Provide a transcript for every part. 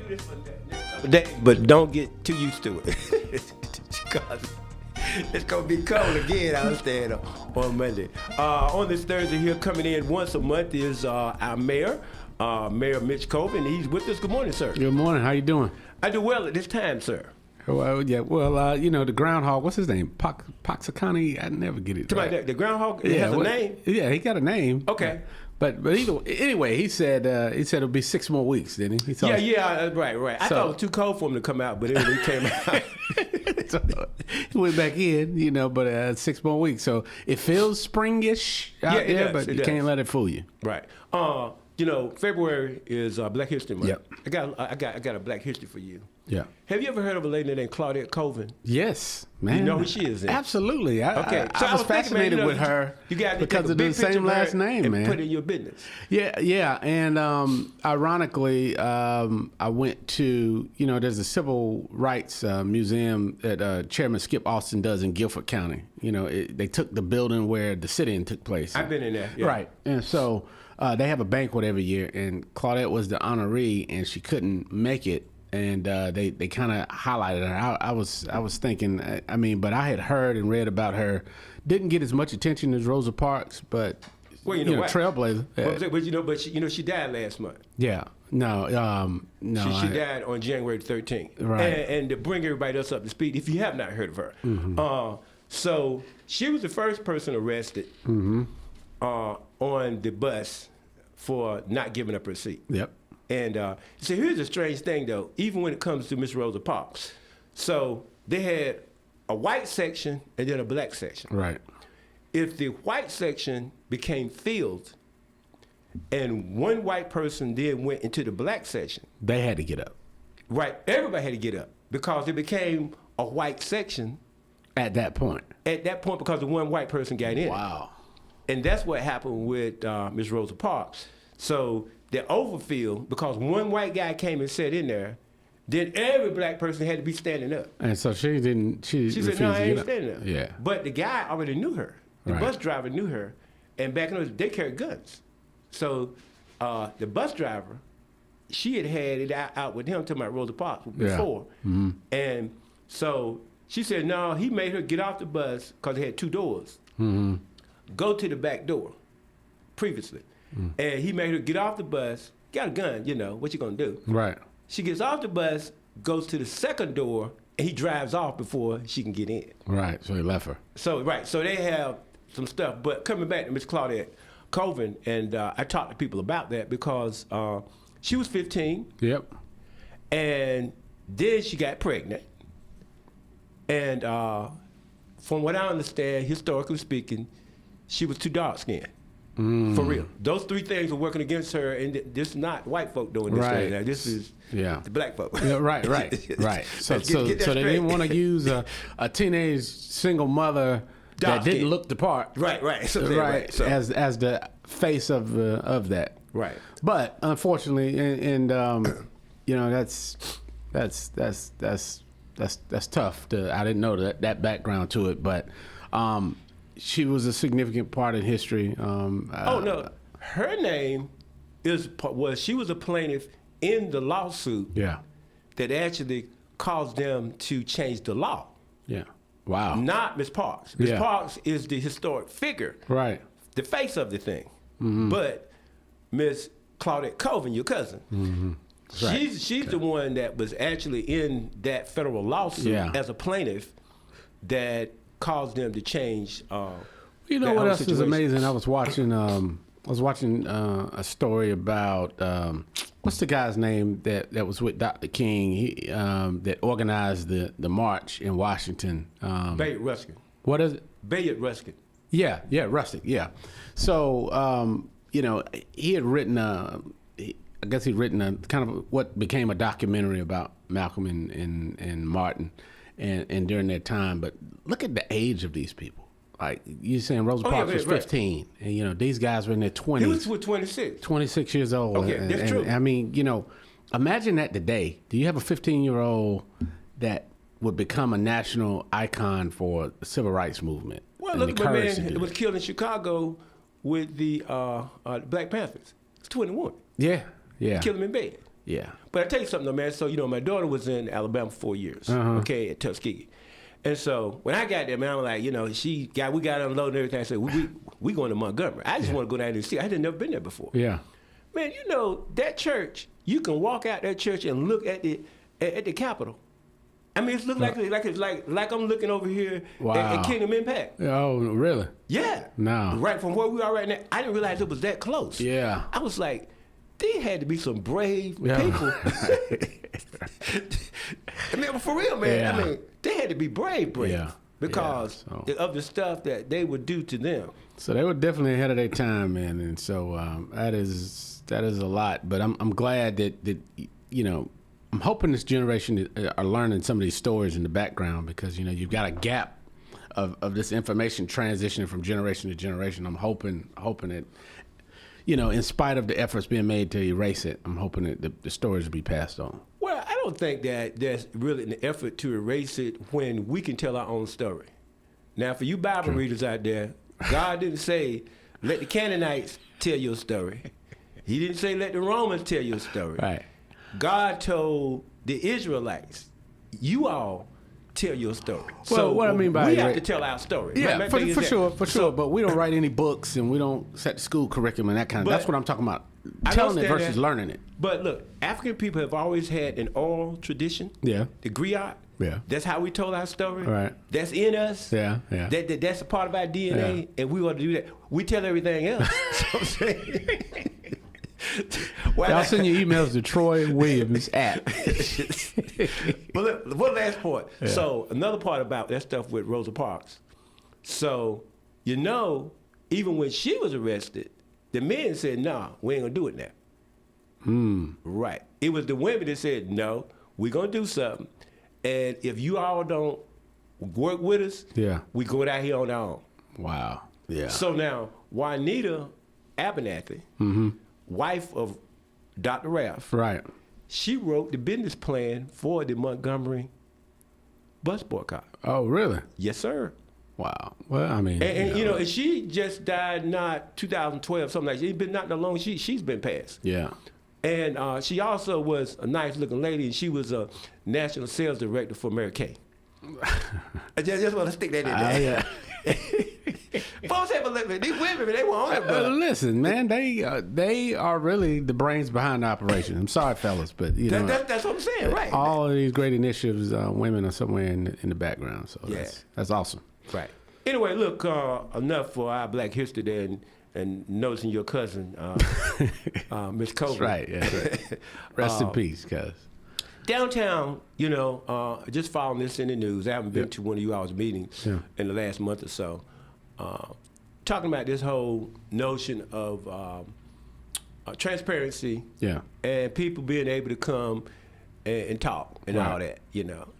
do this for the next day, but don't get too used to it. Because it's going to be cold again, I understand, on Monday. On this Thursday here, coming in once a month is our mayor, Mayor MITCH COLVIN. He's with us. Good morning, sir. Good morning. How you doing? I do well at this time, sir. Well, yeah. Well, the groundhog. What's his name? Poxacani. I never get it. Right. The groundhog has a name. Yeah, he got a name. Okay. But anyway, he said it'll be 6 more weeks, didn't he? Right. I thought it was too cold for him to come out, but anyway, he came out. So he went back in, but 6 more weeks. So it feels springish out there, but you can't let it fool you. Right. February is Black History Month. Yep. I got a Black history for you. Yeah. Have you ever heard of a lady named COLVIN? Yes, man. You know who she is? Then? Absolutely. Okay. I was fascinated with her because of the same last name, man. Put in your business. Yeah. And ironically, I went to, there's a civil rights museum that Chairman Skip Austin does in Guilford County. They took the building where the sit-in took place. I've been in there. Yeah. Right. And so they have a banquet every year, and Claudette was the honoree, and she couldn't make it. And they kind of highlighted her. I was thinking, but I had heard and read about her. Didn't get as much attention as Rosa Parks, but trailblazer. But she died last month. Yeah, no. She died on January 13th. Right. And to bring everybody else up to speed, if you have not heard of her, so she was the first person arrested on the bus for not giving up her seat. Yep. And so here's a strange thing, though, even when it comes to Miss Rosa Parks. So they had a white section and then a black section. Right. If the white section became filled and one white person then went into the black section. They had to get up. Right. Everybody had to get up because it became a white section. At that point. Because the one white person got in. Wow. And that's what happened with Miss Rosa Parks. So the overfill, because one white guy came and sat in there, then every black person had to be standing up. And so she didn't. She said, "No, I ain't standing up." Yeah. But the guy already knew her. The Right. bus driver knew her, and back in those, they carried guns. So the bus driver, she had it out with him talking about Rosa Parks before, and so she said, "No." He made her get off the bus because it had 2 doors. Go to the back door. Previously. And he made her get off the bus, got a gun, what you gonna do? Right. She gets off the bus, goes to the second door, and he drives off before she can get in. Right, so he left her. So they have some stuff. But coming back to Miss Claudette COLVIN, and I talked to people about that because she was 15. Yep. And then she got pregnant. And from what I understand, historically speaking, she was too dark-skinned. For real. Those 3 things are working against her, and this is not white folk doing this thing. Now, this is the black folk. Yeah, right. So they didn't want to use a teenage single mother that didn't look the part. Right. So as the face of that. Right. But unfortunately, and that's tough. I didn't know that background to it, but. She was a significant part in history. No, her name she was a plaintiff in the lawsuit. Yeah. That actually caused them to change the law. Yeah. Wow. Not Miss Parks. Miss Parks is the historic figure. Right. The face of the thing. But Miss Claudette COLVIN, your cousin. Right. She's the one that was actually in that federal lawsuit as a plaintiff that caused them to change. What else is amazing? I was watching a story about what's the guy's name that was with Dr. King? He that organized the march in Washington. Bayard Ruskin. What is it? Bayard Ruskin. Yeah, Ruskin. Yeah. So he had written I guess he'd written a kind of what became a documentary about Malcolm and Martin. And during that time, but look at the age of these people. Like you're saying, Rosa Parks was 15, and these guys were in their 20s. He was 26. 26 years old. Okay, that's true. I mean, imagine that today. Do you have a 15-year-old that would become a national icon for the civil rights movement? Well, look at my man was killed in Chicago with the Black Panthers. It's 21. Yeah. Killed him in bed. Yeah. But I tell you something, though, man. So, my daughter was in Alabama for 4 years, okay, at Tuskegee. And so when I got there, man, I was like, we got unloaded and everything. I said, we going to Montgomery. I just want to go down there and see. I had never been there before. Yeah. Man, that church, you can walk out that church and look at the Capitol. I mean, it's like I'm looking over here at Kingdom Impact. Oh, really? Yeah. No. Right from where we are right now. I didn't realize it was that close. Yeah. I was like, they had to be some brave people. I mean, for real, man. Yeah. I mean, they had to be brave. Yeah. Because of the stuff that they would do to them. So they were definitely ahead of their time, man. And so that is a lot. But I'm glad that I'm hoping this generation are learning some of these stories in the background because, you've got a gap of this information transitioning from generation to generation. I'm hoping it, in spite of the efforts being made to erase it, I'm hoping that the stories will be passed on. Well, I don't think that there's really an effort to erase it when we can tell our own story. Now, for you Bible readers out there, God didn't say, let the Canaanites tell your story. He didn't say, let the Romans tell your story. Right. God told the Israelites, you all tell your story. Well, so what I mean by we have to tell our story. Yeah, for sure. But we don't write any books and we don't set the school curriculum and that kind of. That's what I'm talking about. Telling it versus learning it. But look, African people have always had an oral tradition. Yeah. The griot. Yeah. That's how we told our story. Right. That's in us. Yeah. That's a part of our DNA, and we want to do that. We tell everything else. So I'm saying. Y'all send your emails to Troy Williams at. But look, one last point. Yeah. So another part about that stuff with Rosa Parks. So, even when she was arrested, the men said, "Nah, we ain't gonna do it now." Right. It was the women that said, "No, we're gonna do something, and if you all don't work with us, we go out here on our own." Wow. Yeah. So now, Juanita Abernathy, wife of Dr. Ralph, right? She wrote the business plan for the Montgomery bus boycott. Oh, really? Yes, sir. Wow. Well, I mean, and she just died not 2012, something like that. It's been not that long. She's been passed. Yeah. And she also was a nice looking lady, and she was a national sales director for Mary Kay. I just want to stick that in there. Yeah. Folks have a look. These women, they were on it, brother. Listen, man, they are really the brains behind the operation. I'm sorry, fellas, but that's what I'm saying, right? All of these great initiatives, women are somewhere in the background. So that's awesome. Right. Anyway, look, enough for our Black History Day and noticing your cousin, Miss Colvin. That's right. Yeah. Right. Rest in peace, cuz. Downtown, just following this in the news. I haven't been to one of you all's meetings in the last month or so. Talking about this whole notion of transparency and people being able to come and talk and all that,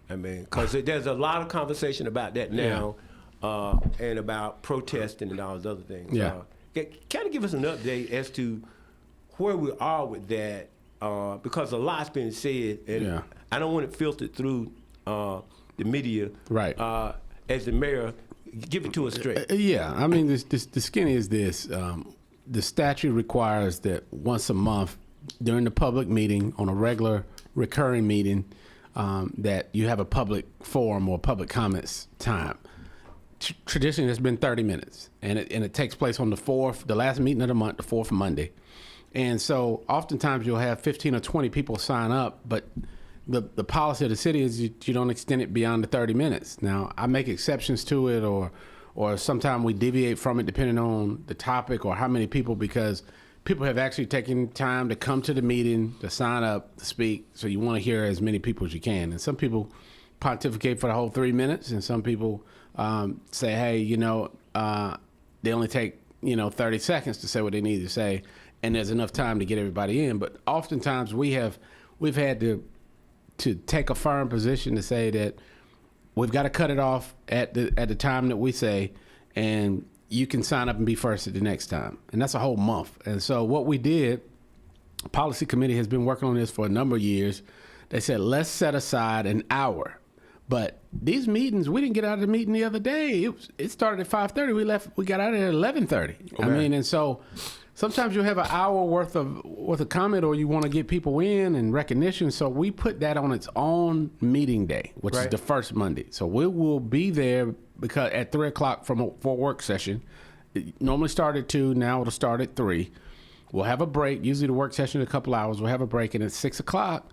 I mean, because there's a lot of conversation about that now and about protesting and all those other things. Yeah. Kind of give us an update as to where we are with that, because a lot's been said, and I don't want it filtered through the media. Right. As the mayor, give it to us straight. I mean, the skinny is this. The statute requires that once a month during the public meeting, on a regular recurring meeting, that you have a public forum or public comments time. Traditionally, it's been 30 minutes, and it takes place on the last meeting of the month, the fourth Monday. And so oftentimes you'll have 15 or 20 people sign up, but the policy of the city is you don't extend it beyond the 30 minutes. Now, I make exceptions to it, or sometimes we deviate from it depending on the topic or how many people, because people have actually taken time to come to the meeting, to sign up, to speak. So you want to hear as many people as you can. And some people pontificate for the whole 3 minutes, and some people say, hey, they only take 30 seconds to say what they need to say, and there's enough time to get everybody in. But oftentimes we've had to take a firm position to say that we've got to cut it off at the time that we say, and you can sign up and be first at the next time. And that's a whole month. And so what we did, policy committee has been working on this for a number of years. They said, let's set aside an hour. But these meetings, we didn't get out of the meeting the other day. It started at 5:30. We got out at 11:30. Okay. I mean, and so sometimes you'll have an hour worth of comment, or you want to get people in and recognition. So we put that on its own meeting day, which is the first Monday. So we will be there because at 3 o'clock for a work session. It normally start at 2. Now it'll start at 3. We'll have a break. Usually the work session is a couple hours. We'll have a break, and at 6 o'clock,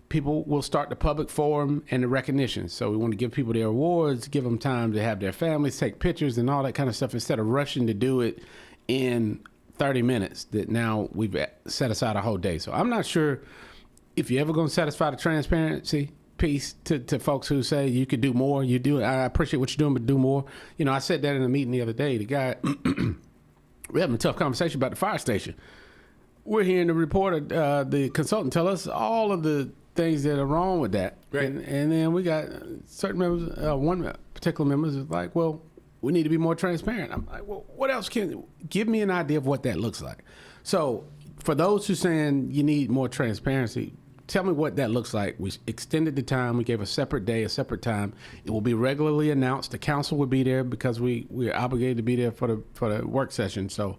people will start the public forum and the recognition. So we want to give people their awards, give them time to have their families, take pictures and all that kind of stuff instead of rushing to do it in 30 minutes that now we've set aside a whole day. So I'm not sure if you're ever going to satisfy the transparency piece to folks who say you could do more. You do. I appreciate what you're doing, but do more. You know, I said that in a meeting the other day. The guy, we're having a tough conversation about the fire station. We're hearing the reporter, the consultant, tell us all of the things that are wrong with that. Right. And then we got certain members, one particular member is like, well, we need to be more transparent. I'm like, well, what else give me an idea of what that looks like? So for those who saying you need more transparency, tell me what that looks like. We extended the time. We gave a separate day, a separate time. It will be regularly announced. The council will be there because we're obligated to be there for the work session. So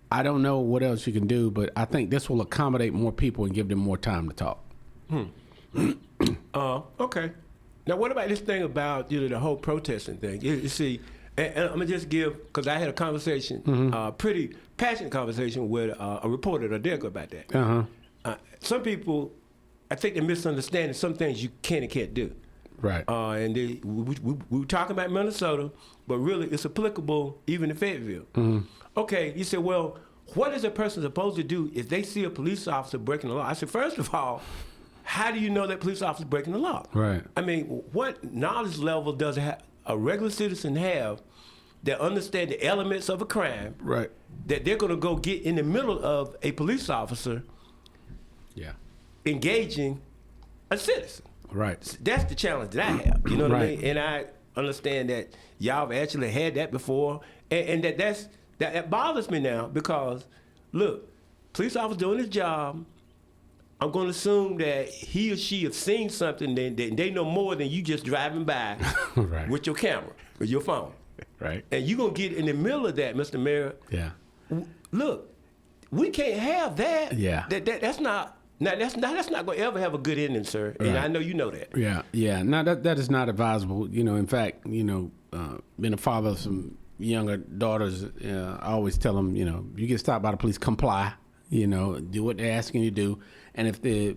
I don't know what else you can do, but I think this will accommodate more people and give them more time to talk. Okay. Now, what about this thing about the whole protesting thing? You see, and I'm gonna just give, because I had a conversation, pretty passionate conversation with a reporter a day ago about that. Some people, I think they're misunderstanding some things you can and can't do. Right. And we were talking about Minnesota, but really it's applicable even in Fayetteville. Okay, you said, well, what is a person supposed to do if they see a police officer breaking the law? I said, first of all, how do you know that police officer is breaking the law? Right. I mean, what knowledge level does a regular citizen have that understand the elements of a crime? Right. That they're going to go get in the middle of a police officer engaging a citizen. Right. That's the challenge that I have. You know what I Right. mean? And I understand that y'all have actually had that before, and that bothers me now because, look, police officer doing his job. I'm going to assume that he or she have seen something that they know more than you just driving by Right. with your camera, with your phone. Right. And you're going to get in the middle of that, Mr. Mayor. Yeah. Look, we can't have that. Yeah. That's not going to ever have a good ending, sir. And Right. I know you know that. Yeah. Yeah. No, that is not advisable. You know, in fact, being a father of some younger daughters, I always tell them, you get stopped by the police, comply. Do what they're asking you to do. And if the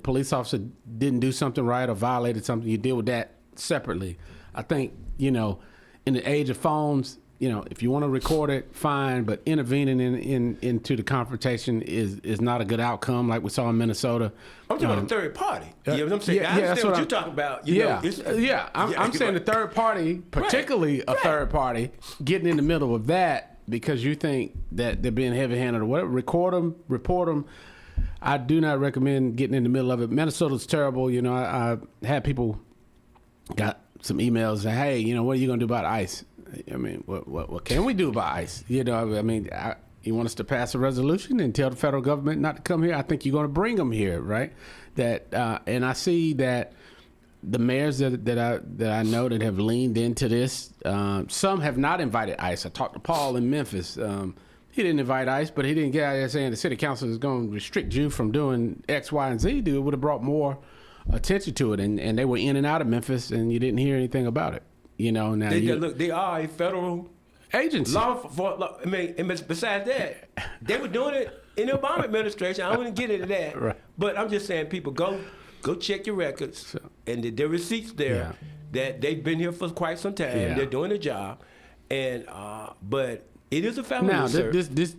police officer didn't do something right or violated something, you deal with that separately. I think, in the age of phones, if you want to record it, fine, but intervening into the confrontation is not a good outcome like we saw in Minnesota. I'm talking about a third party. You know what I'm saying? I that's understand what you're talking about. I'm saying the third party, particularly a third party, getting in the middle of that because you think that they're being heavy-handed or whatever. Record them, report them. I do not recommend getting in the middle of it. Minnesota's terrible. I had people got some emails saying, hey, what are you going to do about ICE? I mean, what can we do about ICE? You want us to pass a resolution and tell the federal government not to come here? I think you're going to bring them here, right? And I see that the mayors that I know that have leaned into this, some have not invited ICE. I talked to Paul in Memphis. He didn't invite ICE, but he didn't get out there saying the city council is going to restrict you from doing X, Y, and Z. It would have brought more attention to it, and they were in and out of Memphis, and you didn't hear anything about it. Now They are a federal agency. And besides that, they were doing it in the Obama administration. I wouldn't get into that, Right. But I'm just saying, people go check your records and their receipts there that they've been here for quite some time. Yeah. They're doing their job, and but it is a felony. Now sir. this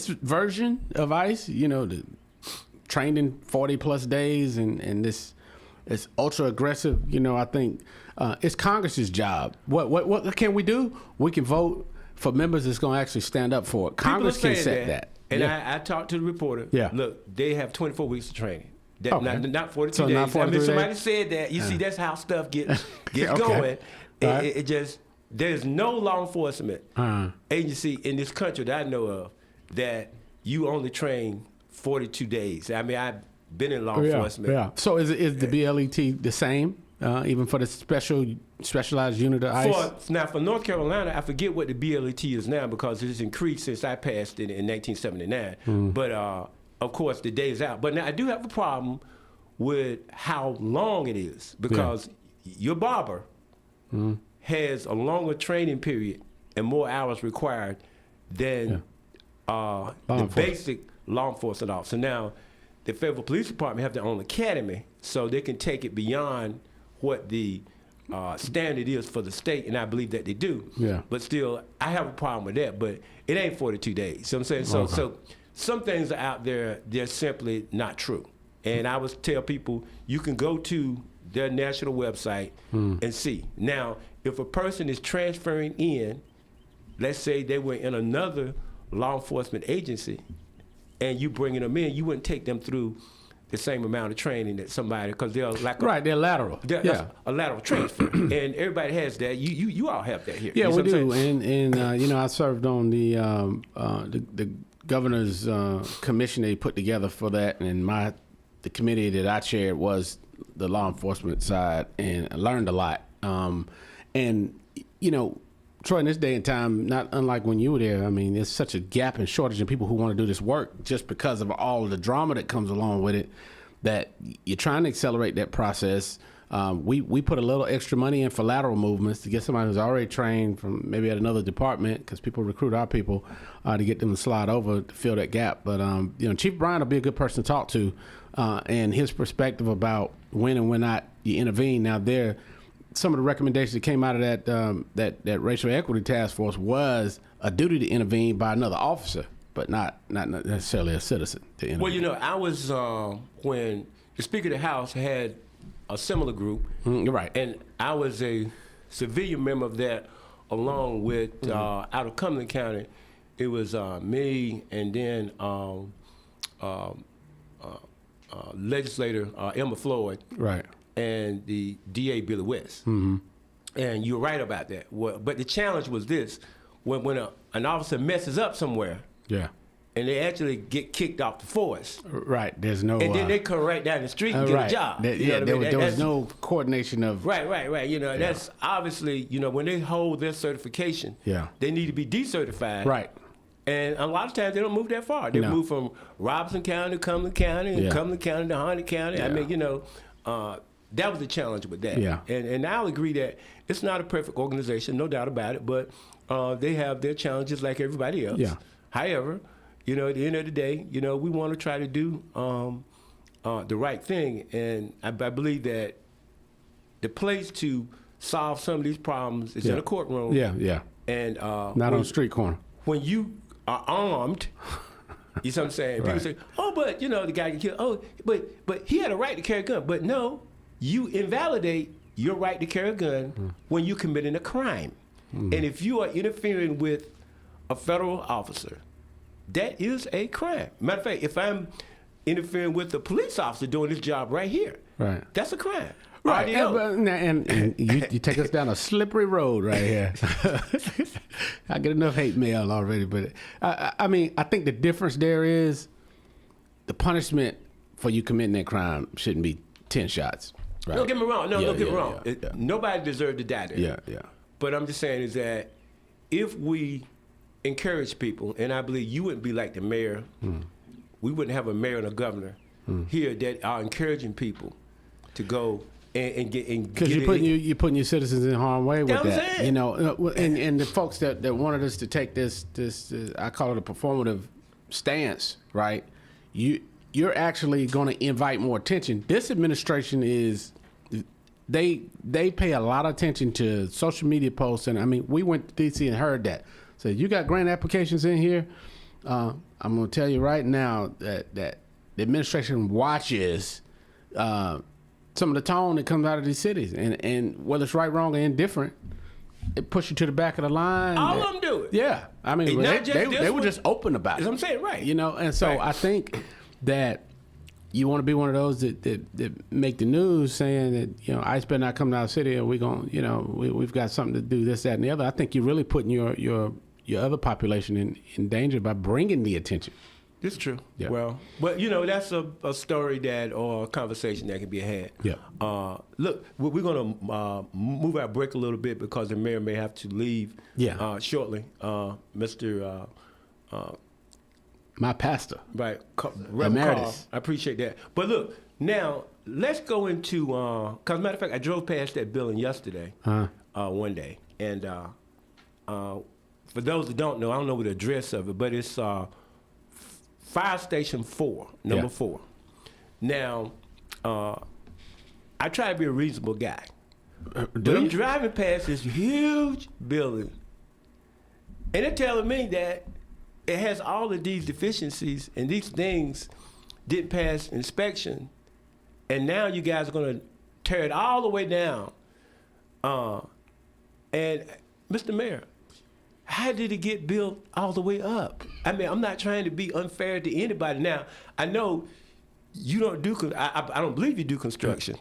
version of ICE, the trained in 40+ days and this ultra aggressive. I think it's Congress's job. What can we do? We can vote for members that's going to actually stand up for it. Congress can set that. And I talked to the reporter. Yeah. Look, they have 24 weeks of training. Not 42 So days. not 42 somebody days? said that. You see, that's how stuff gets Okay. going. Right. It just, there's no law enforcement agency in this country that I know of that you only train 42 days. I mean, I've been in law enforcement. Yeah. So is the BLET the same? even for the specialized unit of ICE? Now, for North Carolina, I forget what the BLET is now because it's increased since I passed it in 1979. But, of course, the day's out. But now I do have a problem with how long it is because your barber has a longer training period and more hours required than the basic law enforcement officer. Now, the Federal Police Department have their own academy, so they can take it beyond what the standard is for the state, and I believe that they do. Yeah. But still, I have a problem with that, but it ain't 42 days. So I'm saying, so some things are out there, they're simply not true. And I would tell people, you can go to their national website and see. Now, if a person is transferring in, let's say they were in another law enforcement agency, and you bringing them in, you wouldn't take them through the same amount of training that somebody, because they're like they're lateral. They're a lateral transfer, and everybody has that. You all have that here. Yeah, you we do. And you know, I served on the governor's commission they put together for that, and the committee that I chaired was the law enforcement side, and I learned a lot. And you know, Troy, in this day and time, not unlike when you were there, I mean, there's such a gap and shortage in people who want to do this work just because of all of the drama that comes along with it, that you're trying to accelerate that process. We put a little extra money in for lateral movements to get somebody who's already trained from maybe at another department, because people recruit our people to get them to slide over to fill that gap. But, you know, Chief Bryant will be a good person to talk to, and his perspective about when and when not you intervene. Now, some of the recommendations that came out of that racial equity task force was a duty to intervene by another officer, but not necessarily a citizen to intervene. Well, you know, I was when the Speaker of the House had a similar group. You're right. And I was a civilian member of that, along with out of Cumberland County. It was me and then legislator Emma Floyd. Right. And the DA Billy West. And you're right about that. But the challenge was this: when an officer messes up somewhere, and they actually get kicked off the force, right? There's no, and then they come right down the street and get a job. There was no coordination of right. You know, that's obviously, you know, when they hold their certification, they need to be decertified, right? And a lot of times they don't move that far. They move from Robeson County to Cumberland County, and Cumberland County to Harnett County. I mean, you know. That was the challenge with that. And I'll agree that it's not a perfect organization, no doubt about it, but they have their challenges like everybody else. However, you know, at the end of the day, you know, we want to try to do the right thing. And I believe that the place to solve some of these problems is in a courtroom. And not on a street corner. When you are armed, you see what I'm saying? People say, oh, but, you know, the guy get killed. Oh, but he had a right to carry a gun. But no, you invalidate your right to carry a gun when you're committing a crime. And if you are interfering with a federal officer, that is a crime. Matter of fact, if I'm interfering with a police officer doing his job right here, that's a crime. Right, and you take us down a slippery road right here. I get enough hate mail already, but I mean, I think the difference there is the punishment for you committing that crime shouldn't be 10 shots. Right? Don't get me wrong. Don't get me wrong. Nobody deserved to die there. But I'm just saying is that if we encourage people, and I believe you wouldn't be like the mayor, we wouldn't have a mayor and a governor here that are encouraging people to go and get because you're putting your citizens in harm's way with that. You know, and the folks that wanted us to take this I call it a performative stance, right? You're actually going to invite more attention. This administration they pay a lot of attention to social media posts, and I mean, we went to D.C. and heard that. So you got grant applications in here. I'm going to tell you right now that the administration watches some of the tone that comes out of these cities, and whether it's right, wrong, or indifferent, it pushes you to the back of the line. All of them do it. Yeah, I mean, they were just open about it. I'm saying, right? You know, and so I think that you want to be one of those that make the news saying that, you know, ICE better not come to our city, or we're going, you know, we've got something to do, this, that, and the other. I think you're really putting your other population in danger by bringing the attention. It's true. Yeah. Well, but you know, that's a story that or a conversation that can be had. Yeah. Look, we're going to move our break a little bit because the mayor may have to leave. Yeah. Shortly, Mr. My pastor. Right, Reverend Emeritus. Carl. I appreciate that. But look, now let's go into because matter of fact, I drove past that building yesterday, one day, and for those that don't know, I don't know the address of it, but it's Fire Station 4, number 4. Now, I try to be a reasonable guy, but I'm driving past this huge building, and they're telling me that it has all of these deficiencies and these things didn't pass inspection, and now you guys are going to tear it all the way down. And Mr. Mayor, how did it get built all the way up? I mean, I'm not trying to be unfair to anybody. Now, I know you don't do. I don't believe you do construction.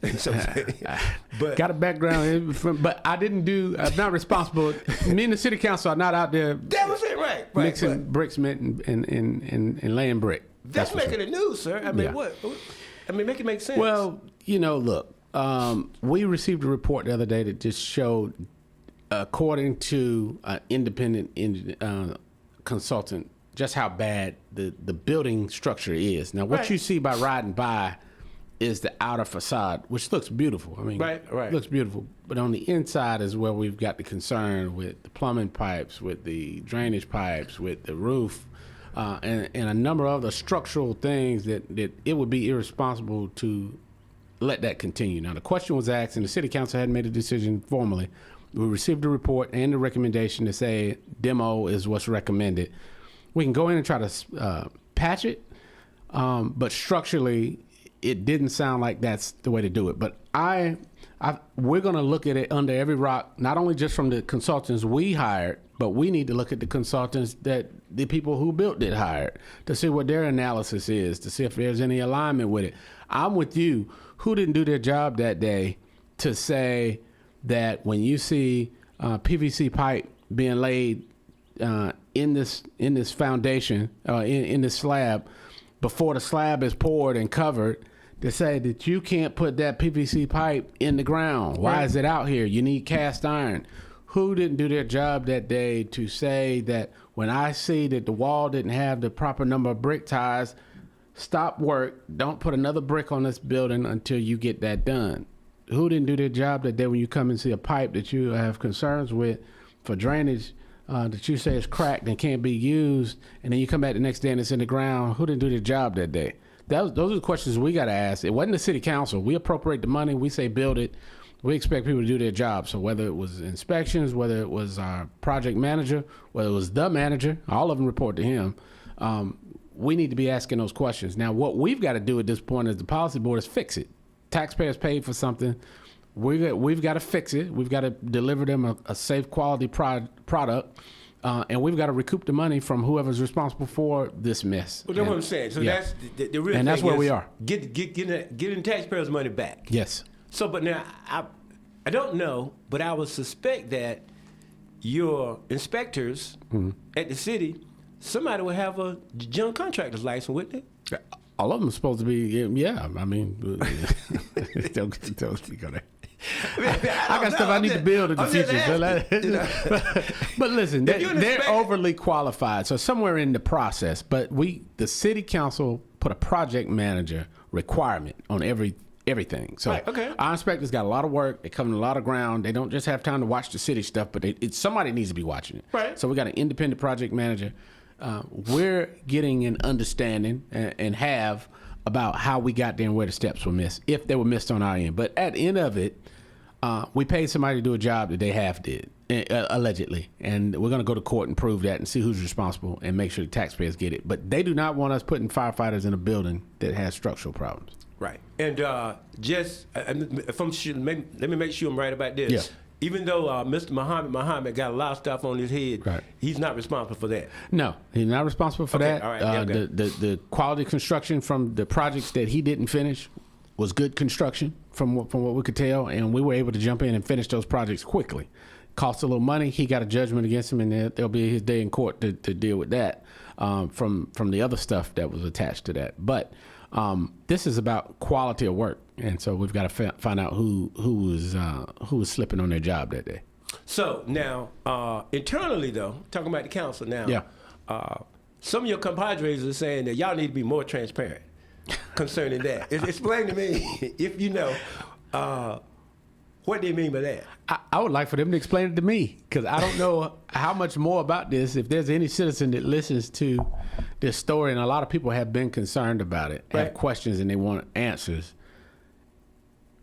But Got a background, but I didn't do. I'm not responsible. Me and the city council are not out there. That was it, right? Mixing brick, cement, and laying brick. That's making the news, sir. I mean, what? I mean, make it make sense. Well, you know, look, we received a report the other day that just showed, according to an independent consultant, just how bad the building structure is. Now, what you see by riding by is the outer facade, which looks beautiful. I mean, looks beautiful. But on the inside is where we've got the concern with the plumbing pipes, with the drainage pipes, with the roof, and a number of other structural things that it would be irresponsible to let that continue. Now, the question was asked, and the city council hadn't made a decision formally. We received a report and the recommendation to say demo is what's recommended. We can go in and try to patch it, but structurally, it didn't sound like that's the way to do it. But we're going to look at it under every rock, not only just from the consultants we hired, but we need to look at the consultants that the people who built it hired to see what their analysis is, to see if there's any alignment with it. I'm with you. Who didn't do their job that day to say that when you see PVC pipe being laid in this foundation, in this slab, before the slab is poured and covered, to say that you can't put that PVC pipe in the ground. Why is it out here? You need cast iron. Who didn't do their job that day to say that when I see that the wall didn't have the proper number of brick ties, stop work, don't put another brick on this building until you get that done? Who didn't do their job that day when you come and see a pipe that you have concerns with for drainage that you say is cracked and can't be used, and then you come back the next day and it's in the ground? Who didn't do their job that day? Those are the questions we got to ask. It wasn't the city council. We appropriate the money. We say build it. We expect people to do their job. So whether it was inspections, whether it was our project manager, whether it was the manager, all of them report to him. We need to be asking those questions. Now, what we've got to do at this point as the policy board is fix it. Taxpayers paid for something. We've got to fix it. We've got to deliver them a safe quality product. And we've got to recoup the money from whoever's responsible for this mess. Well, that's what I'm saying. So that's the real thing. And that's where we are. Getting taxpayers' money back. Yes. So, but now, I don't know, but I would suspect that your inspectors at the city, somebody would have a general contractor's license, wouldn't they? All of them are supposed to be, yeah. I mean, don't speak on that. I got stuff I need to build in the future. But listen, they're overly qualified. So somewhere in the process, but the city council put a project manager requirement on everything. So our inspectors got a lot of work. They cover a lot of ground. They don't just have time to watch the city stuff, but somebody needs to be watching it. Right. So we got an independent project manager. We're getting an understanding and have about how we got there and where the steps were missed, if they were missed on our end. But at the end of it, we paid somebody to do a job that they half did, allegedly. And we're going to go to court and prove that and see who's responsible and make sure the taxpayers get it. But they do not want us putting firefighters in a building that has structural problems. Right. And if I'm sure, let me make sure I'm right about this. Yeah. Even though Mr. Muhammad got a lot of stuff on his head, he's not responsible for that. No, he's not responsible for that. All right. The quality construction from the projects that he didn't finish was good construction from what we could tell, and we were able to jump in and finish those projects quickly. Cost a little money. He got a judgment against him, and there'll be his day in court to deal with that. from the other stuff that was attached to that. But this is about quality of work, and so we've got to find out who was slipping on their job that day. So now, internally though, talking about the council now, some of your compadres are saying that y'all need to be more transparent concerning that. Explain to me, if you know, what do you mean by that? I would like for them to explain it to me, because I don't know how much more about this. If there's any citizen that listens to this story, and a lot of people have been concerned about it, have questions, and they want answers,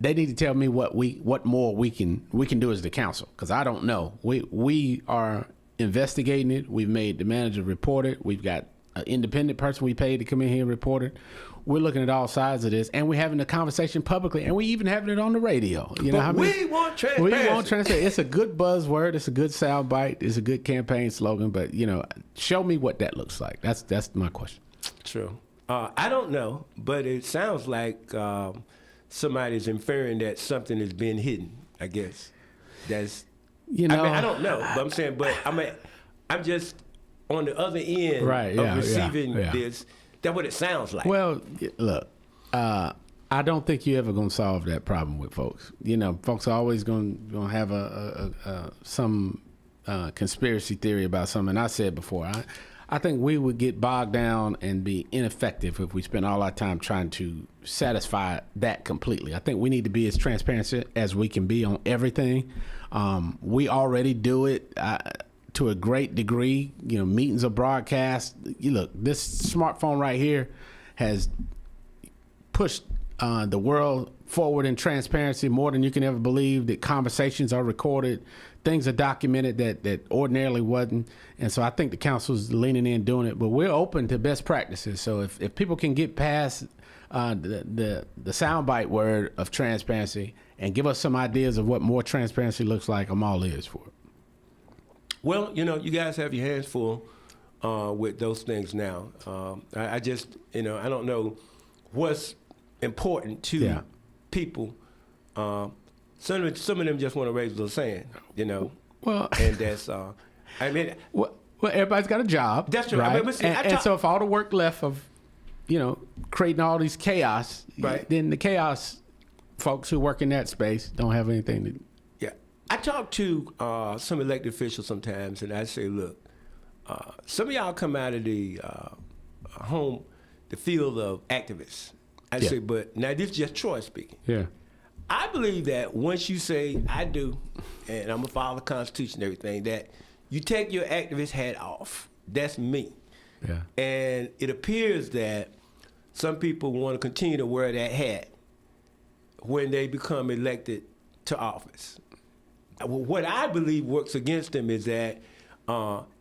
they need to tell me what more we can do as the council, because I don't know. We are investigating it. We've made the manager report it. We've got an independent person we paid to come in here and report it. We're looking at all sides of this, and we're having the conversation publicly, and we even having it on the radio. You know how we want transparency. We want transparency. It's a good buzzword. It's a good soundbite. It's a good campaign slogan. But show me what that looks like. That's my question. True. I don't know, but it sounds like somebody's inferring that something is being hidden. I guess that's. I don't know, but I'm saying, I'm just on the other end of receiving this. That's what it sounds like. Well, look, I don't think you're ever going to solve that problem with folks. Folks are always going to have some conspiracy theory about something. And I said before, I think we would get bogged down and be ineffective if we spend all our time trying to satisfy that completely. I think we need to be as transparent as we can be on everything. We already do it to a great degree. Meetings are broadcast. Look, this smartphone right here has pushed the world forward in transparency more than you can ever believe. That conversations are recorded, things are documented that ordinarily wasn't. And so I think the council's leaning in doing it, but we're open to best practices. So if people can get past the soundbite word of transparency and give us some ideas of what more transparency looks like, I'm all ears for it. Well, you guys have your hands full with those things now. I just, I don't know what's important to people. Some of them just want to raise a little sand, Well, and that's, well, everybody's got a job. That's true. Right? And so if all the work left of, creating all these chaos, then the chaos folks who work in that space don't have anything to. I talk to some elected officials sometimes, and I say, look, some of y'all come out of the field of activists. I say, but now this is just Troy speaking. Yeah. I believe that once you say, I do, and I'm going to follow the Constitution and everything, that you take your activist hat off. That's me. Yeah. And it appears that some people want to continue to wear that hat when they become elected to office. What I believe works against them is that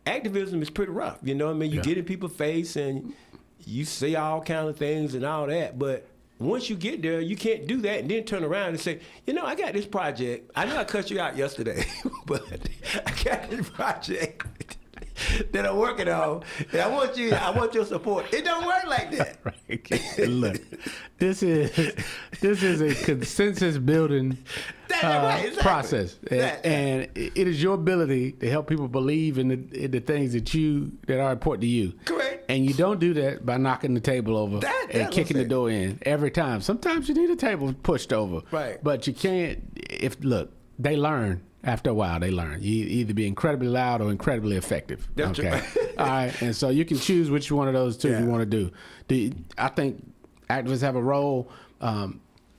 activism is pretty rough. You know what I mean? You get in people's face and you say all kind of things and all that, but once you get there, you can't do that and then turn around and say, I got this project. I know I cut you out yesterday, but I got this project that I'm working on, and I want your support. It don't work like that. Right. Look, this is a consensus building process, and it is your ability to help people believe in the things that are important to you. Correct. And you don't do that by knocking the table over and kicking the door in every time. Sometimes you need a table pushed over. Right. But you can't. They learn. After a while, they learn. You either be incredibly loud or incredibly effective. That's okay. True. All right. And so you can choose which one of those two you want to do. I think activists have a role.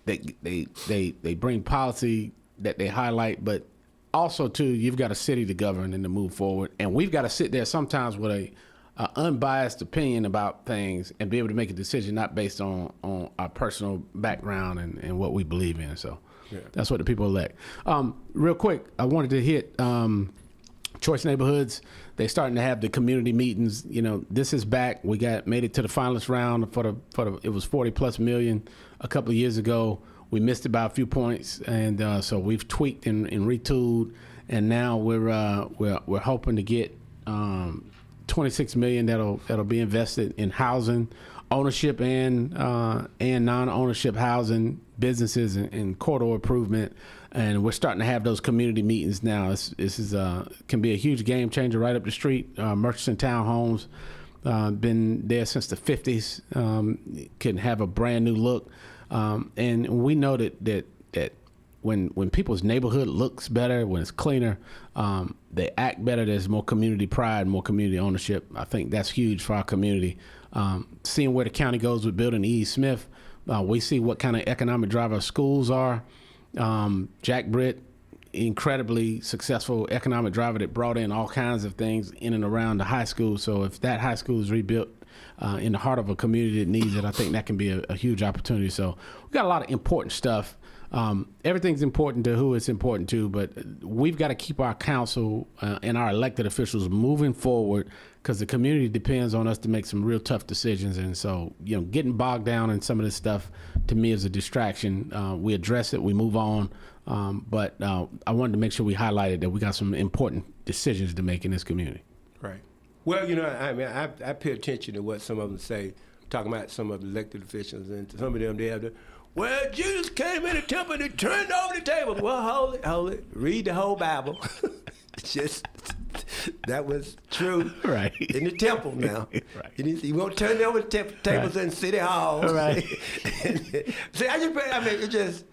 They bring policy that they highlight, but also too, you've got a city to govern and to move forward, and we've got to sit there sometimes with a unbiased opinion about things and be able to make a decision not based on our personal background and what we believe in. So. Yeah. That's what the people elect. Real quick, I wanted to hit Choice Neighborhoods. They're starting to have the community meetings. This is back. We made it to the finalist round it was 40+ million a couple of years ago. We missed it by a few points, and so we've tweaked and retooled, and now we're hoping to get $26 million that'll be invested in housing, ownership and non-ownership housing, businesses and corridor improvement, and we're starting to have those community meetings now. This is can be a huge game changer right up the street. Murchison Townhomes been there since the 50s, can have a brand new look. And we know that when people's neighborhood looks better, when it's cleaner, they act better, there's more community pride, more community ownership. I think that's huge for our community. Seeing where the county goes with building E. Smith, we see what kind of economic driver schools are. Jack Britt, incredibly successful economic driver that brought in all kinds of things in and around the high school. So if that high school is rebuilt in the heart of a community that needs it, I think that can be a huge opportunity. So we got a lot of important stuff. Everything's important to who it's important to, but we've got to keep our council and our elected officials moving forward, because the community depends on us to make some real tough decisions. And so, getting bogged down in some of this stuff to me is a distraction. We address it, we move on. But I wanted to make sure we highlighted that we got some important decisions to make in this community. Right. Well, I pay attention to what some of them say, talking about some of the elected officials, and some of them, they have the, well, Jesus came in the temple and he turned over the table. Well, hold it. Read the whole Bible. Just, that was true. Right. In the temple now. Right. You won't turn over the tables in City Hall. Right. See, it just,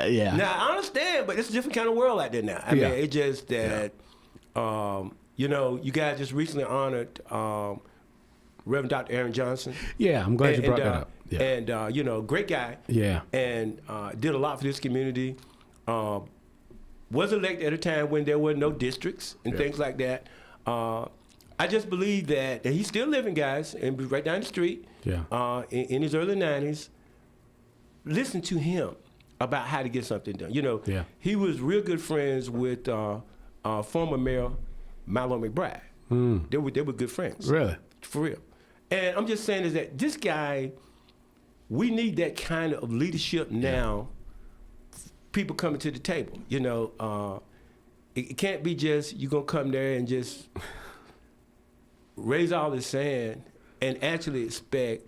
yeah. now, I understand, but it's a different kind of world out there now. I mean, it's just that, you guys just recently honored Reverend Dr. Aaron Johnson. Yeah, I'm glad you brought that up. Yeah. And, great guy. Yeah. And did a lot for this community. Was elected at a time when there were no districts and things like that. I just believe that, and he's still living, guys, and right down the street. Yeah. In his early 90s. Listen to him about how to get something done. He was real good friends with former Mayor Milo McBride. They were good friends. Really? For real. And I'm just saying is that this guy, we need that kind of leadership now. People coming to the table. It can't be just you're gonna come there and just raise all this sand and actually expect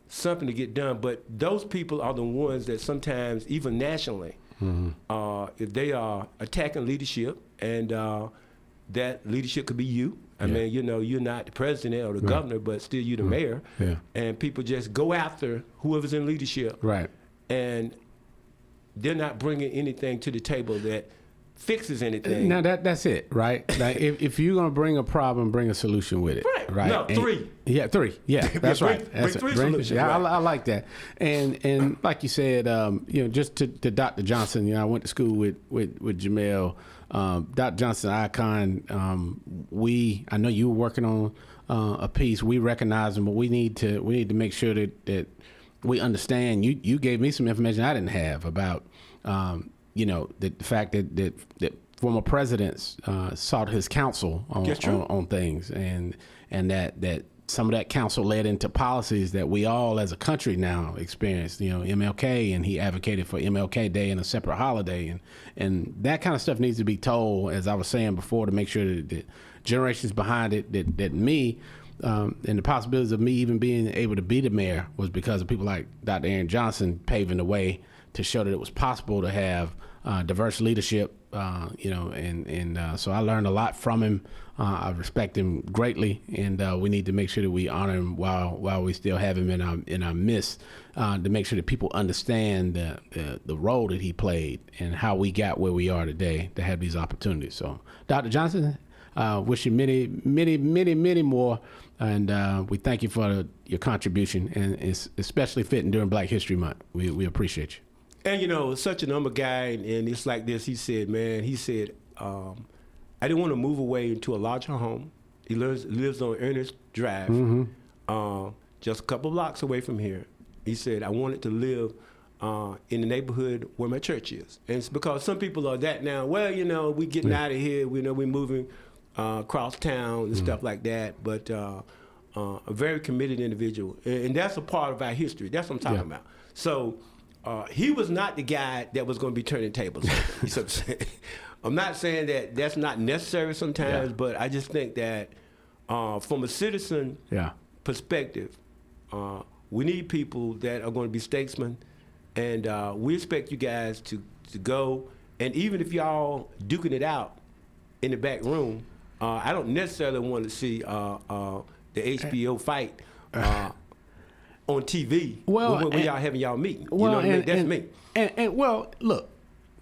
something to get done. But those people are the ones that sometimes, even nationally, if they are attacking leadership, and that leadership could be you. I mean, you're not the president or the governor, but still you're the mayor. Yeah. And people just go after whoever's in leadership. Right. And they're not bringing anything to the table that fixes anything. Now that's it, right? Like if you're gonna bring a problem, bring a solution with it. Right. No, three. Three. Yeah, that's right. Bring three solutions. Yeah, right. I like that. And like you said, just to Dr. Johnson, I went to school with Jamel. Dr. Johnson, icon. I know you were working on a piece. We recognize him, but we need to make sure that we understand. You gave me some information I didn't have about the fact that former presidents sought his counsel on things, and that some of that counsel led into policies that we all as a country now experience. MLK, and he advocated for MLK Day and a separate holiday, and that kind of stuff needs to be told, as I was saying before, to make sure that the generations behind it, that me, and the possibilities of me even being able to be the mayor was because of people like Dr. Aaron Johnson paving the way to show that it was possible to have diverse leadership, so I learned a lot from him. I respect him greatly, and we need to make sure that we honor him while we still have him in our midst, to make sure that people understand the role that he played and how we got where we are today to have these opportunities. So, Dr. Johnson, wish you many, many, many, many more, and we thank you for your contribution, and it's especially fitting during Black History Month. We appreciate you. And such a number guy, and it's like this. He said, I didn't want to move away into a larger home. He lives on Ernest Drive, just a couple blocks away from here. He said, I wanted to live in the neighborhood where my church is. And it's because some people are that now, well, we getting out of here, we moving across town and stuff like that. But a very committed individual. And that's a part of our history. That's what I'm talking about. So he was not the guy that was going to be turning tables. You see what I'm saying? I'm not saying that that's not necessary sometimes, but I just think that from a citizen perspective, we need people that are going to be statesmen, and we expect you guys to go. And even if y'all duking it out in the back room, I don't necessarily want to see the HBO fight on TV Well, when y'all having y'all meeting. Well, you know what I mean? That's me. And well, look,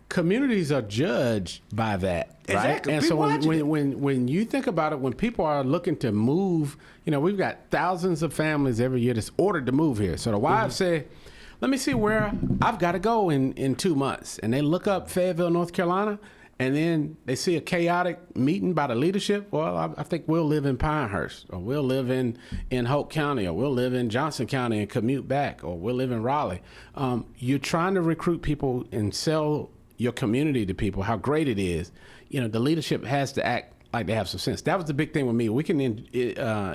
communities are judged by that, right? Exactly. And People so watching when you think about it, when people are looking to move, we've got thousands of families every year that's ordered to move here. So the wives say, let me see where I've got to go in 2 months. And they look up Fayetteville, North Carolina, and then they see a chaotic meeting by the leadership. Well, I think we'll live in Pinehurst, or we'll live in Hope County, or we'll live in Johnson County and commute back, or we'll live in Raleigh. You're trying to recruit people and sell your community to people, how great it is. The leadership has to act like they have some sense. That was the big thing with me. We can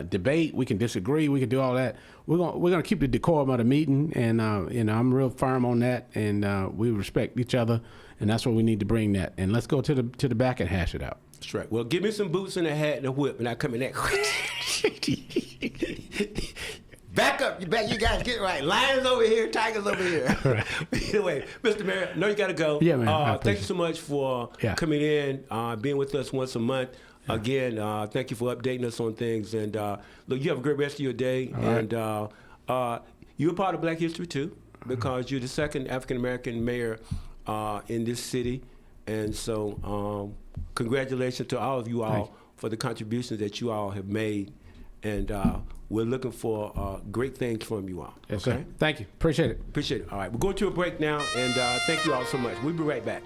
debate, we can disagree, we can do all that. We're gonna keep the decorum of the meeting, and I'm real firm on that, and we respect each other, and that's what we need to bring that. And let's go to the back and hash it out. That's right. Well, give me some boots and a hat and a whip, and I come in that. Back up, you guys get right. Lions over here, tigers over here. Right. Anyway, Mr. Mayor, I know you got to go. Yeah, man. Thank you so much for coming in, being with us once a month. Yeah. Again, thank you for updating us on things. And look, you have a great rest of your day. All and you're part of Black History too, because you're the second African American mayor in this city. And so, congratulations to all of you all for the contributions that you all have made. And we're looking for great things from you all. Yes, okay? Sir. Thank you. Appreciate it. Appreciate it. All right. We're going to a break now, and thank you all so much. We'll be right back.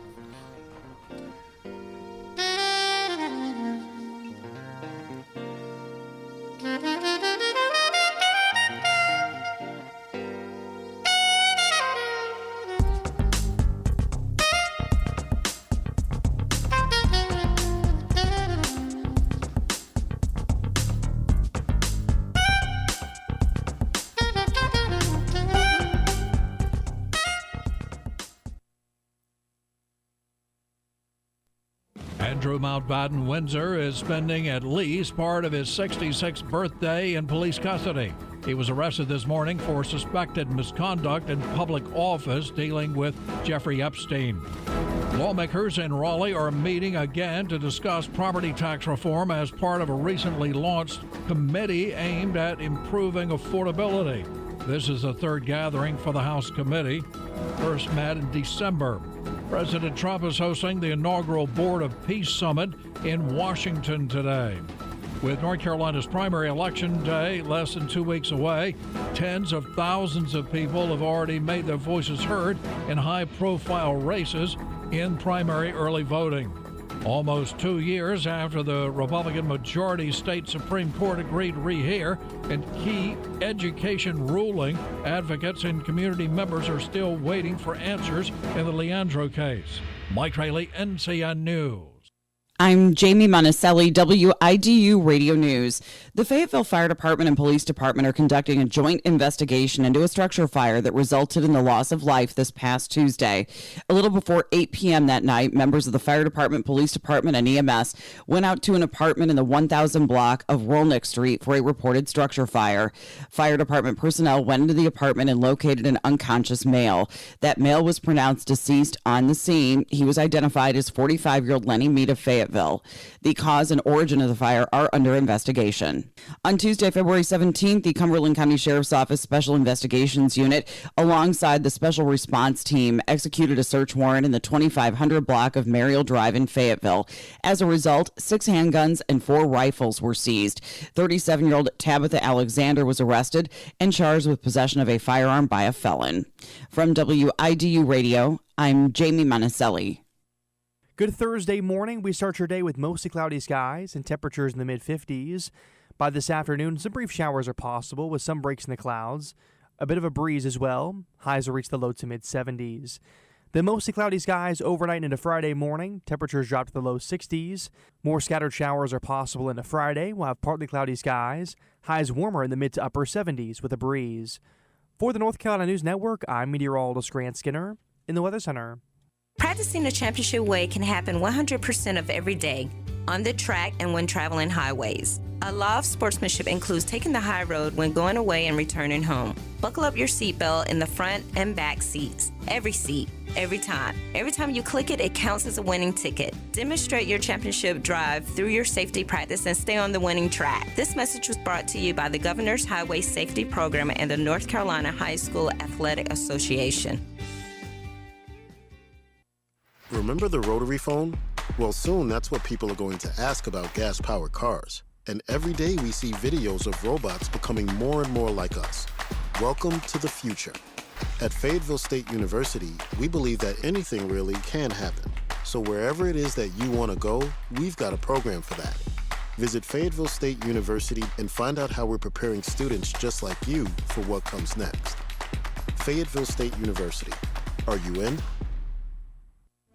Andrew Mountbatten Windsor is spending at least part of his 66th birthday in police custody. He was arrested this morning for suspected misconduct in public office dealing with Jeffrey Epstein. Lawmakers in Raleigh are meeting again to discuss property tax reform as part of a recently launched committee aimed at improving affordability. This is the third gathering for the House committee. First met in December. President Trump is hosting the inaugural Board of Peace Summit in Washington today. With North Carolina's primary election day less than 2 weeks away, tens of thousands of people have already made their voices heard in high-profile races in primary early voting. Almost 2 years after the Republican majority state Supreme Court agreed to rehear a key education ruling, advocates and community members are still waiting for answers in the Leandro case. Mike Rayleigh, NCN News. I'm Jamie Monticelli, WIDU Radio News. The Fayetteville Fire Department and Police Department are conducting a joint investigation into a structure fire that resulted in the loss of life this past Tuesday. A little before 8 p.m. that night, members of the Fire Department, Police Department, and EMS went out to an apartment in the 1000 block of Rolnick Street for a reported structure fire. Fire Department personnel went into the apartment and located an unconscious male. That male was pronounced deceased on the scene. He was identified as 45-year-old Lenny Mead of Fayetteville. The cause and origin of the fire are under investigation. On Tuesday, February 17th, the Cumberland County Sheriff's Office Special Investigations Unit, alongside the Special Response Team, executed a search warrant in the 2500 block of Mariel Drive in Fayetteville. As a result, 6 handguns and 4 rifles were seized. 37-year-old Tabitha Alexander was arrested and charged with possession of a firearm by a felon. From WIDU Radio, I'm Jamie Monticelli. Good Thursday morning. We start your day with mostly cloudy skies and temperatures in the mid-50s. By this afternoon, some brief showers are possible with some breaks in the clouds. A bit of a breeze as well. Highs will reach the low to mid-70s. The mostly cloudy skies overnight into Friday morning. Temperatures drop to the low 60s. More scattered showers are possible into Friday. We'll have partly cloudy skies. Highs warmer in the mid to upper 70s with a breeze. For the North Carolina News Network, I'm meteorologist Grant Skinner in the Weather Center. Practicing the championship way can happen 100% of every day. on the track, and when traveling highways. A law of sportsmanship includes taking the high road when going away and returning home. Buckle up your seatbelt in the front and back seats. Every seat, every time. Every time you click it, it counts as a winning ticket. Demonstrate your championship drive through your safety practice and stay on the winning track. This message was brought to you by the Governor's Highway Safety Program and the North Carolina High School Athletic Association. Remember the rotary phone? Well, soon that's what people are going to ask about gas-powered cars. And every day we see videos of robots becoming more and more like us. Welcome to the future. At Fayetteville State University, we believe that anything really can happen. So wherever it is that you want to go, we've got a program for that. Visit Fayetteville State University and find out how we're preparing students just like you for what comes next. Fayetteville State University. Are you in?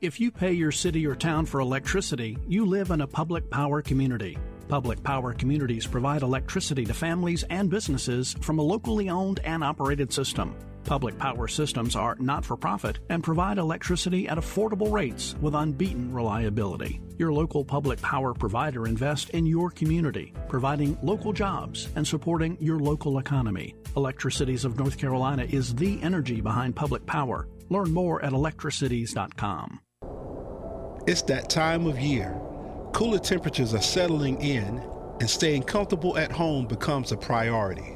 If you pay your city or town for electricity, you live in a public power community. Public power communities provide electricity to families and businesses from a locally owned and operated system. Public power systems are not-for-profit and provide electricity at affordable rates with unbeaten reliability. Your local public power provider invests in your community, providing local jobs and supporting your local economy. Electricities of North Carolina is the energy behind public power. Learn more at electricities.com. It's that time of year. Cooler temperatures are settling in, and staying comfortable at home becomes a priority.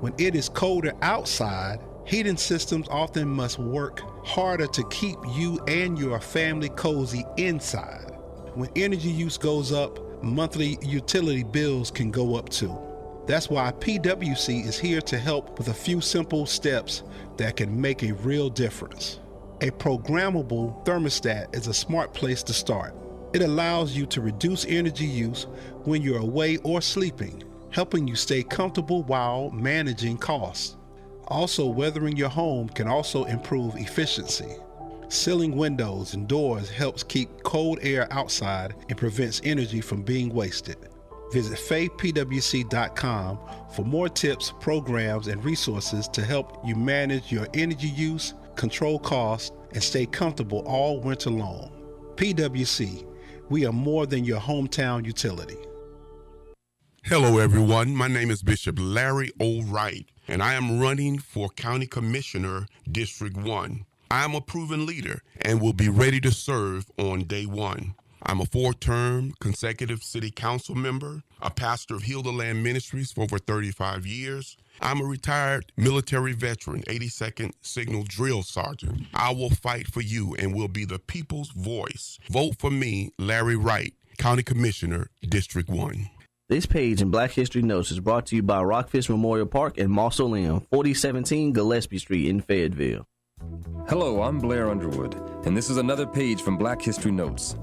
When it is colder outside, heating systems often must work harder to keep you and your family cozy inside. When energy use goes up, monthly utility bills can go up too. That's why PwC is here to help with a few simple steps that can make a real difference. A programmable thermostat is a smart place to start. It allows you to reduce energy use when you're away or sleeping, helping you stay comfortable while managing costs. Also, weathering your home can also improve efficiency. Sealing windows and doors helps keep cold air outside and prevents energy from being wasted. Visit faypwc.com for more tips, programs, and resources to help you manage your energy use, control costs, and stay comfortable all winter long. PwC, we are more than your hometown utility. Hello, everyone. My name is Bishop Larry O. Wright, and I am running for County Commissioner, District 1. I am a proven leader and will be ready to serve on day one. I'm a 4-term consecutive city council member, a pastor of Heal the Land Ministries for over 35 years. I'm a retired military veteran, 82nd Signal Drill Sergeant. I will fight for you and will be the people's voice. Vote for me, Larry Wright, County Commissioner, District 1. This page in Black History Notes is brought to you by Rockfish Memorial Park and Mausoleum, 4017 Gillespie Street in Fayetteville. Hello, I'm Blair Underwood, and this is another page from Black History Notes.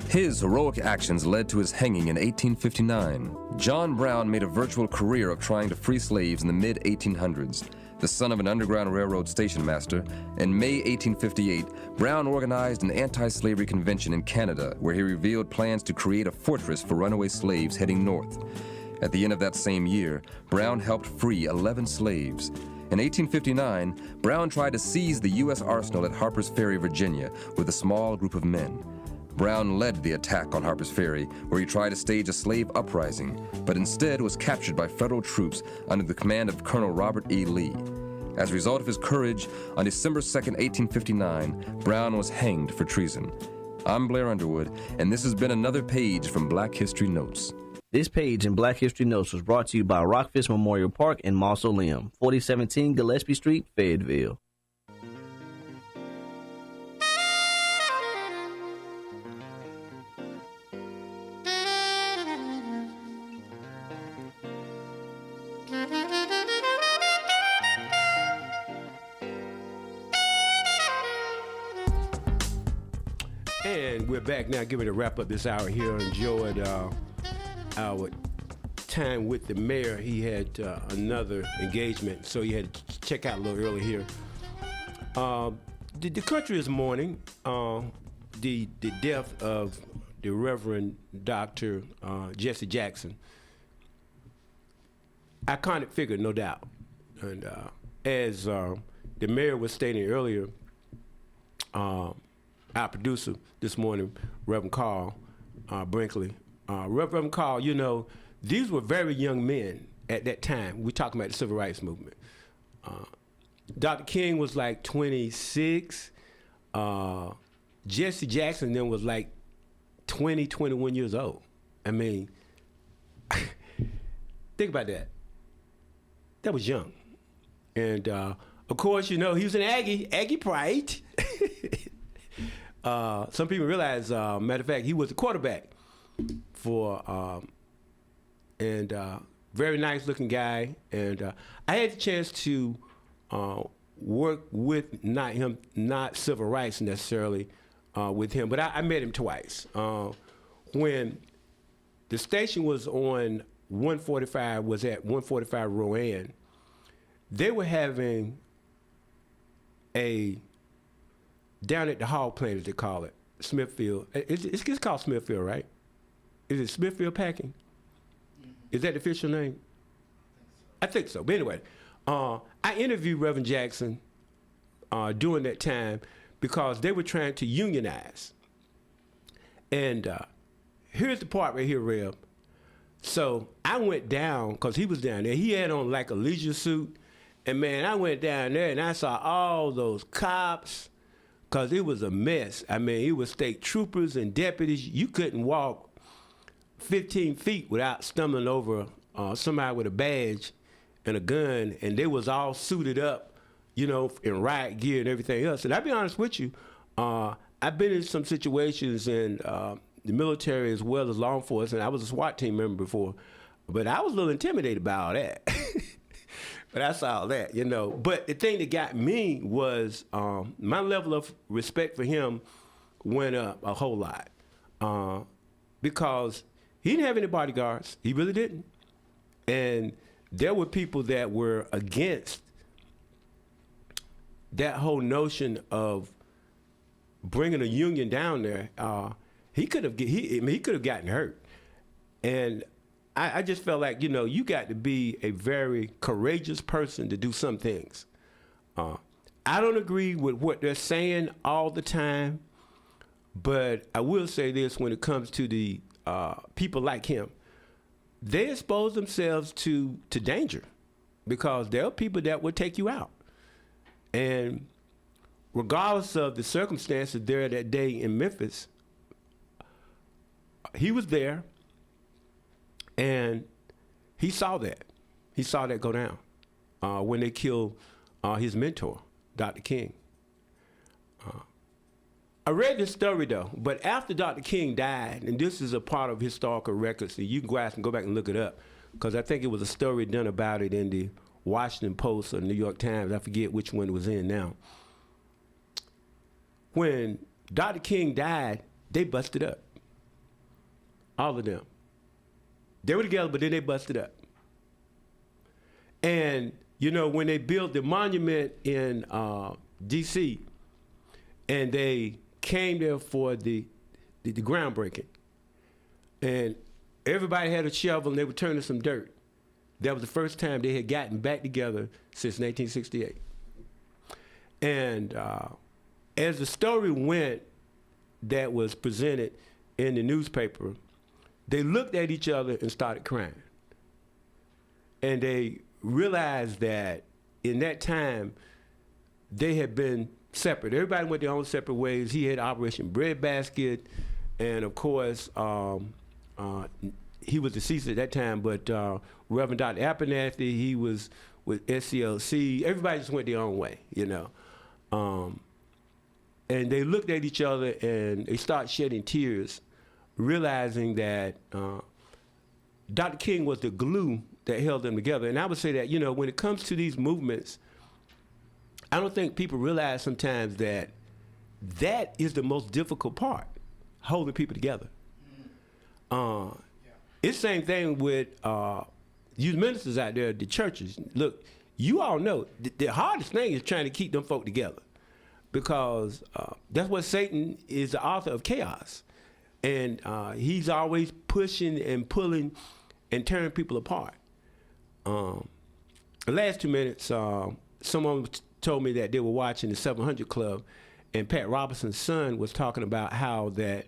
His heroic actions led to his hanging in 1859. John Brown made a virtual career of trying to free slaves in the mid-1800s. The son of an Underground Railroad station master, in May 1858, Brown organized an anti-slavery convention in Canada where he revealed plans to create a fortress for runaway slaves heading north. At the end of that same year, Brown helped free 11 slaves. In 1859, Brown tried to seize the U.S. arsenal at Harper's Ferry, Virginia, with a small group of men. Brown led the attack on Harper's Ferry, where he tried to stage a slave uprising, but instead was captured by federal troops under the command of Colonel Robert E. Lee. As a result of his courage, on December 2, 1859, Brown was hanged for treason. I'm Blair Underwood, and this has been another page from Black History Notes. This page in Black History Notes was brought to you by Rockfish Memorial Park and Mausoleum, 4017 Gillespie Street, Fayetteville. And we're back now, getting ready to wrap up this hour here. Enjoyed our time with the mayor. He had another engagement, so he had to check out a little early here. The country is mourning the death of the Reverend Dr. Jesse Jackson. Iconic figure, no doubt. And as the mayor was stating earlier, our producer this morning, Reverend Carl Brinkley, Reverend Carl, you know, these were very young men at that time. We're talking about the civil rights movement. Dr. King was like 26. Jesse Jackson then was like 20, 21 years old. I mean, think about that. That was young. And of course, you know, he was an Aggie pride. Some people realize, matter of fact, he was a quarterback for, and very nice looking guy. And I had the chance to work with not civil rights necessarily with him, but I met him twice. When the station was on 145, was at 145 Rowan, they were having down at the Hall plant, as they call it, Smithfield. It's called Smithfield, right? Is it Smithfield Packing? Is that the official name? I think so. But anyway, I interviewed Reverend Jackson during that time because they were trying to unionize. And here's the part right here, Reb. So I went down, because he was down there. He had on like a leisure suit. And man, I went down there and I saw all those cops, because it was a mess. I mean, it was state troopers and deputies. You couldn't walk 15 feet without stumbling over somebody with a badge and a gun, and they was all suited up, you know, in riot gear and everything else. And I'll be honest with you, I've been in some situations in the military as well as law enforcement. I was a SWAT team member before, but I was a little intimidated by all that. But I saw that, you know. But the thing that got me was my level of respect for him went up a whole lot because he didn't have any bodyguards. He really didn't. And there were people that were against that whole notion of bringing a union down there. He could have gotten hurt. And I just felt like, you know, you got to be a very courageous person to do some things. I don't agree with what they're saying all the time, but I will say this: when it comes to the people like him, they expose themselves to danger because there are people that will take you out. And regardless of the circumstances there that day in Memphis, he was there. And he saw that. He saw that go down when they killed his mentor, Dr. King. I read this story, though, but after Dr. King died, and this is a part of historical records, so you can go back and look it up, because I think it was a story done about it in the Washington Post or New York Times. I forget which one it was in now. When Dr. King died, they busted up. All of them. They were together, but then they busted up. And, you know, when they built the monument in D.C., and they came there for the groundbreaking, and everybody had a shovel and they were turning some dirt. That was the first time they had gotten back together since 1968. And as the story went that was presented in the newspaper, they looked at each other and started crying. And they realized that in that time, they had been separate. Everybody went their own separate ways. He had Operation Breadbasket, and of course, he was deceased at that time, but Reverend Dr. Abernathy, he was with SCLC. Everybody just went their own way, you know. And they looked at each other and they started shedding tears, realizing that Dr. King was the glue that held them together. And I would say that, you know, when it comes to these movements, I don't think people realize sometimes that that is the most difficult part, holding people together. It's the same thing with youth ministers out there, the churches. Look, you all know, the hardest thing is trying to keep them folk together, because that's what Satan is, the author of chaos. And he's always pushing and pulling and tearing people apart. The last 2 minutes, someone told me that they were watching the 700 Club, and Pat Robinson's son was talking about how that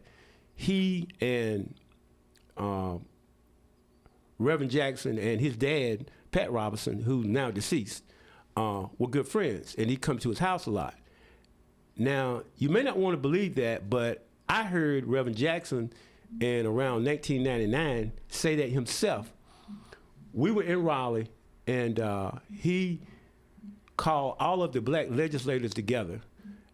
he and Reverend Jackson and his dad, Pat Robinson, who's now deceased, were good friends, and he'd come to his house a lot. Now, you may not want to believe that, but I heard Reverend Jackson in around 1999 say that himself. We were in Raleigh, and he called all of the black legislators together,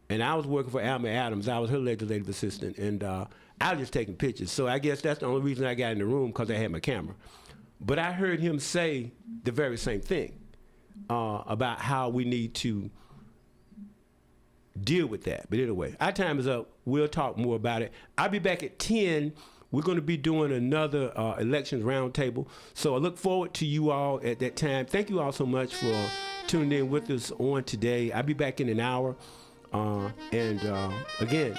and I was working for Alma Adams. I was her legislative assistant, and I was just taking pictures. So I guess that's the only reason I got in the room, because I had my camera. But I heard him say the very same thing about how we need to deal with that. But anyway, our time is up. We'll talk more about it. I'll be back at 10. We're going to be doing another elections roundtable. So I look forward to you all at that time. Thank you all so much for tuning in with us on today. I'll be back in an hour. And again,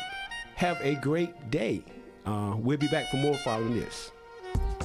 have a great day. We'll be back for more following this.